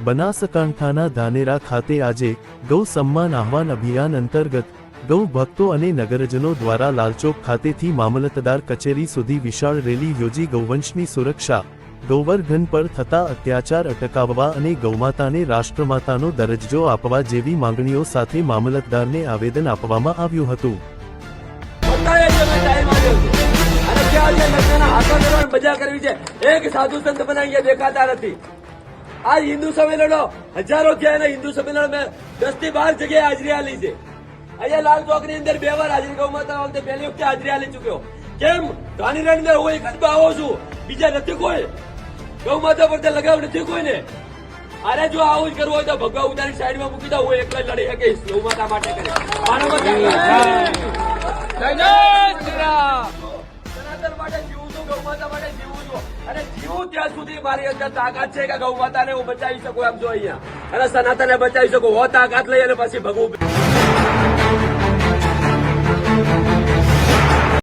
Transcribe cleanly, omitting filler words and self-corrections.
બનાસકાંઠાના ધાનેરા ખાતે આજે ગૌ સન્માન આહવાન અભિયાન અંતર્ગત ગૌ ભક્તો અને નગરજનો દ્વારા લાલચોક ખાતેથી મામલતદાર કચેરી સુધી વિશાળ રેલી યોજી ગૌવંશની સુરક્ષા, ગૌવર્ધન પર થતા અત્યાચાર અટકાવવા અને ગૌમાતાને રાષ્ટ્રમાતાનો દરજ્જો આપવા જેવી માંગણીઓ સાથે મામલતદારને આવેદન આપવામાં આવ્યું હતું. મજા કરવી છે. એક સાધુ સંત મને અહીંયા દેખાતા નથી. આ હિન્દુ સંમેલનો હજારો થયા અને હિન્દુ સંમેલન મેં 10 થી 12 જગ્યાએ હાજરી આલી છે. અહીંયા લાલ ચોક ની અંદર 2 વાર હાજરી ગૌ માતા વખતે પહેલી વખતે હાજરી આલી ચુક્યો. કેમ? ધાનેરા ની અંદર હું એક જ આવો છું, બીજા નથી કોઈ. ગૌ માતા પર લગાવ નથી કોઈને. અરે જો આવું જ કરવું હોય તો ભગવા ઉતારી સાઈડમાં મૂકી દો. હું એકલા લડી શકીશ ગૌ માતા માટે કરી. સનાતન માટે જીવું છું, ગૌ માતા માટે જીવું છું અને જીવું ત્યાં સુધી મારી અંદર તાકાત છે કે ગૌ માતાને હું બચાવી શકું. એમ જો અહીંયા અને સનાતનને બચાવી શકું. હો તાકાત લઈ અને પછી ભગવું.